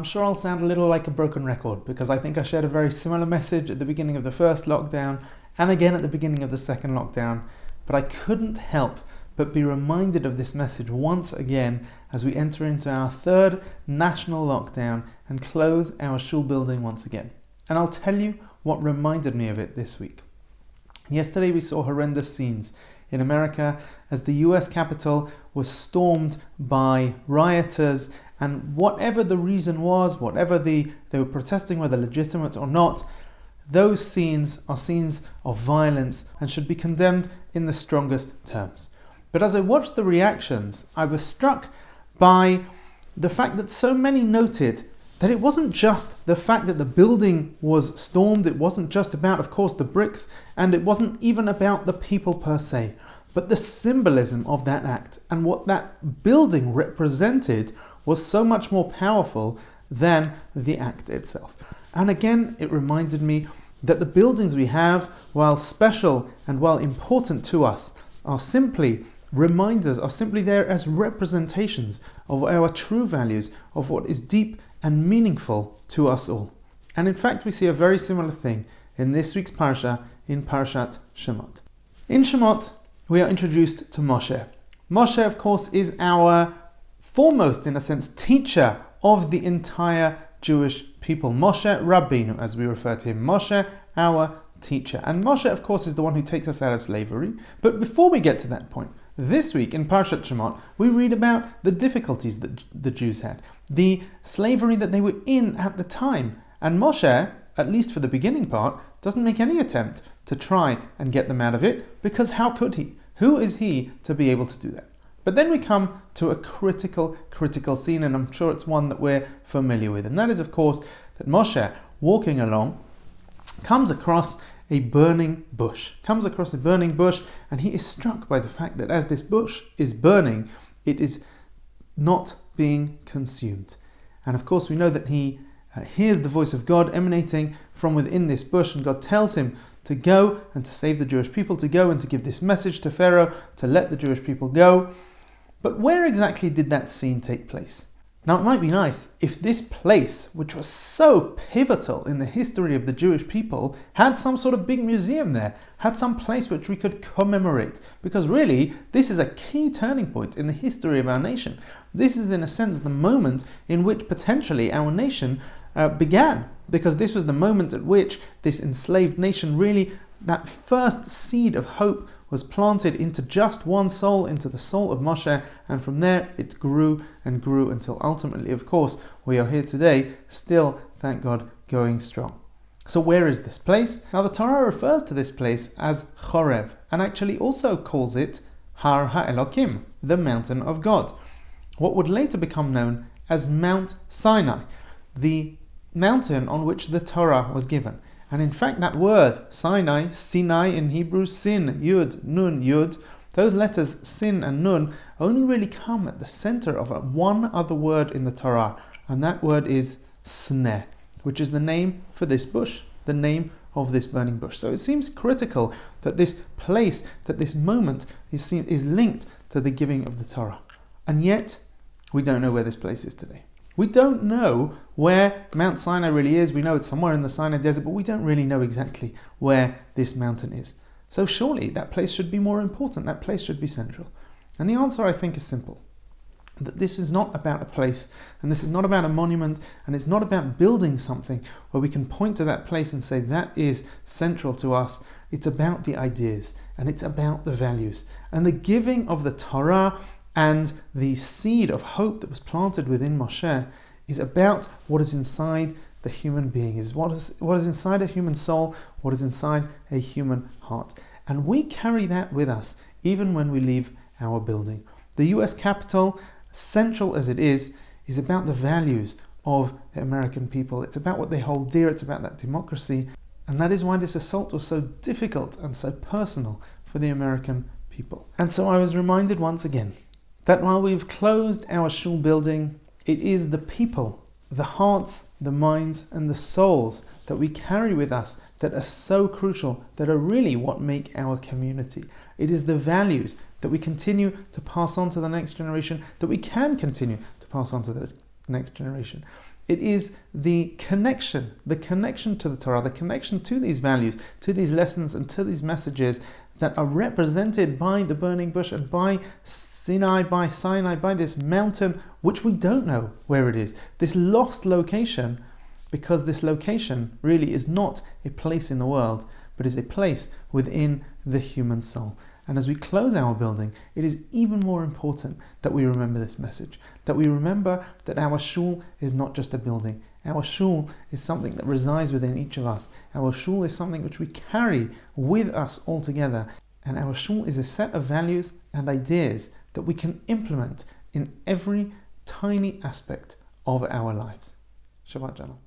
I'm sure I'll sound a little like a broken record because I think I shared a very similar message at the beginning of the first lockdown and again at the beginning of the second lockdown, but I couldn't help but be reminded of this message once again as we enter into our third national lockdown and close our shul building once again. And I'll tell you what reminded me of it this week. Yesterday we saw horrendous scenes in America as the US Capitol was stormed by rioters, and whatever the reason was, whatever they were protesting, whether legitimate or not, those scenes are scenes of violence and should be condemned in the strongest terms. But as I watched the reactions, I was struck by the fact that so many noted that it wasn't just the fact that the building was stormed, it wasn't just about, of course, the bricks, and it wasn't even about the people per se, but the symbolism of that act and what that building represented was so much more powerful than the act itself. And again, it reminded me that the buildings we have, while special and while important to us, are simply reminders, are simply there as representations of our true values, of what is deep and meaningful to us all. And in fact, we see a very similar thing in this week's parsha, in Parshat Shemot. In Shemot, we are introduced to Moshe. Moshe, of course, is our foremost, in a sense, teacher of the entire Jewish people. Moshe Rabbeinu, as we refer to him. Moshe, our teacher. And Moshe, of course, is the one who takes us out of slavery. But before we get to that point, this week in Parshat Shemot, we read about the difficulties that the Jews had, the slavery that they were in at the time. And Moshe, at least for the beginning part, doesn't make any attempt to try and get them out of it, because how could he? Who is he to be able to do that? But then we come to a critical scene, and I'm sure it's one that we're familiar with. And that is, of course, that Moshe, walking along, comes across a burning bush. And he is struck by the fact that as this bush is burning, it is not being consumed. And of course, we know that he hears the voice of God emanating from within this bush, and God tells him to go and to save the Jewish people, to go and to give this message to Pharaoh, to let the Jewish people go. But where exactly did that scene take place? Now, it might be nice if this place, which was so pivotal in the history of the Jewish people, had some sort of big museum there, had some place which we could commemorate. Because really, this is a key turning point in the history of our nation. This is, in a sense, the moment in which potentially our nation began. Because this was the moment at which this enslaved nation really, that first seed of hope was planted into just one soul, into the soul of Moshe, and from there it grew and grew until ultimately, of course, we are here today, still, thank God, going strong. So where is this place? Now the Torah refers to this place as Chorev, and actually also calls it Har HaElokim, the mountain of God, what would later become known as Mount Sinai, the mountain on which the Torah was given. And in fact, that word, Sinai in Hebrew, Sin, Yud, Nun, Yud, those letters, Sin and Nun, only really come at the center of one other word in the Torah, and that word is Sneh, which is the name for this bush, the name of this burning bush. So it seems critical that this place, that this moment is linked to the giving of the Torah. And yet, we don't know where this place is today. We don't know where Mount Sinai really is. We know it's somewhere in the Sinai desert, but we don't really know exactly where this mountain is. So surely that place should be more important. That place should be central. And the answer, I think, is simple. That this is not about a place, and this is not about a monument, and it's not about building something where we can point to that place and say that is central to us. It's about the ideas, and it's about the values. And the giving of the Torah and the seed of hope that was planted within Moshe is about what is inside the human being, is what is inside a human soul, what is inside a human heart. And we carry that with us even when we leave our building. The US Capitol, central as it is about the values of the American people. It's about what they hold dear, it's about that democracy. And that is why this assault was so difficult and so personal for the American people. And so I was reminded once again that while we've closed our shul building, it is the people, the hearts, the minds, and the souls that we carry with us that are so crucial, that are really what make our community. It is the values that we continue to pass on to the next generation, that we can continue to pass on to the next generation. It is the connection to the Torah, the connection to these values, to these lessons, and to these messages that are represented by the burning bush and by Sinai, by this mountain, which we don't know where it is. This lost location, because this location really is not a place in the world, but is a place within the human soul. And as we close our building, it is even more important that we remember this message, that we remember that our shul is not just a building. Our shul is something that resides within each of us. Our shul is something which we carry with us all together. And our shul is a set of values and ideas that we can implement in every tiny aspect of our lives. Shabbat Shalom.